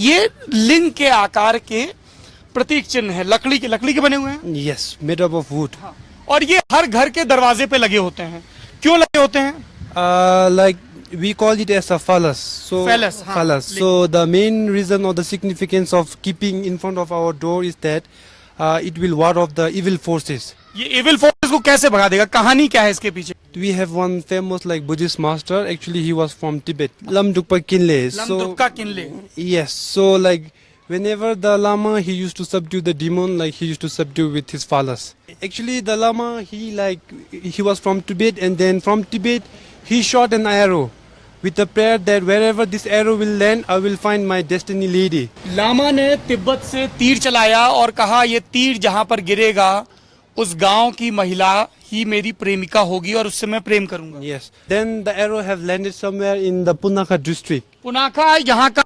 ये लिंग के आकार के प्रतीक चिन्ह है, लकड़ी के बने हुए हैं। Yes, made up of wood. और ये हर घर के दरवाजे पे लगे होते हैं, क्यों लगे होते हैं? Like we call it as a phallus. So Phallus, हाँ, phallus. So the main reason or the significance of keeping in front of our door is that it will ward off the evil forces. ये evil forces को कैसे भगा देगा? कहानी क्या है इसके पीछे? We have one famous like Buddhist master. Actually, he was from Tibet. Lamdukpa Kinle. Lamdukpa Kinle. Yes. So like whenever the Lama he used to subdue the demon, like he used to subdue with his phallus. Actually, the Lama he was from Tibet, and then from Tibet he shot an arrow with a prayer that wherever this arrow will land, I will find my destiny lady. Lama ने तिब्बत से तीर चलाया और कहा ये तीर जहां पर गिरेगा उस गांव की महिला ही मेरी प्रेमिका होगी और उससे मैं प्रेम करूंगा। Yes. Then the arrow have landed somewhere in the Punakha district. Punakha यहाँ का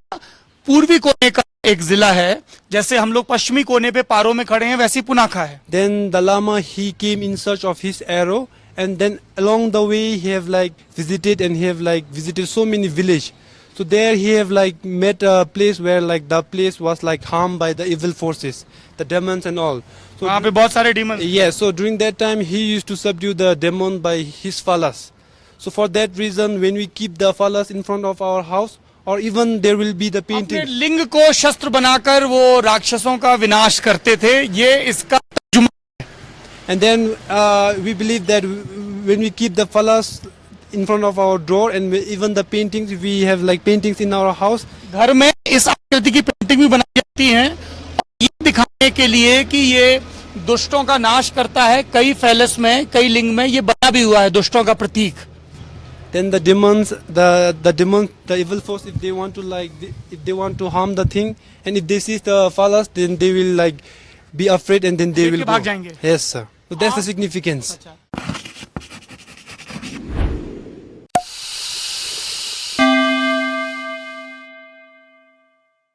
पूर्वी कोने का एक जिला है, जैसे हम लोग पश्चिमी कोने पे पारो में खड़े हैं वैसी पुनाखा है। Then the Lama he came in search of his arrow, and then along the way he have like visited and he have like visited so many village. So there he have like met a place where like the place was like harmed by the evil forces, the demons and all. So वहाँ पे बहुत सारे demons। yeah, so during that time he used to subdue the demon by his phallus. So for that reason, when we keep the phallus in front of our house, or even there will be the अपने painting. लिंग को शस्त्र बनाकर वो राक्षसों का विनाश करते थे, ये इसका तर्जुमा। And then we believe that when we keep the phallus in front of our door, and even the paintings, we have like paintings in our house. घर में इस आकृति की पेंटिंग भी बनाई जाती है, ये दिखाने के लिए कि ये दुष्टों का नाश करता है। कई फैलस में, कई लिंग में ये बना भी हुआ है दुष्टों का प्रतीक। Then the demons, the evil force, if they want to if they want to harm the thing, and if they see the phallus, then they will like be afraid, and then they देख will के भाग go. जाएंगे। Yes, sir. So that's the significance. अच्छा।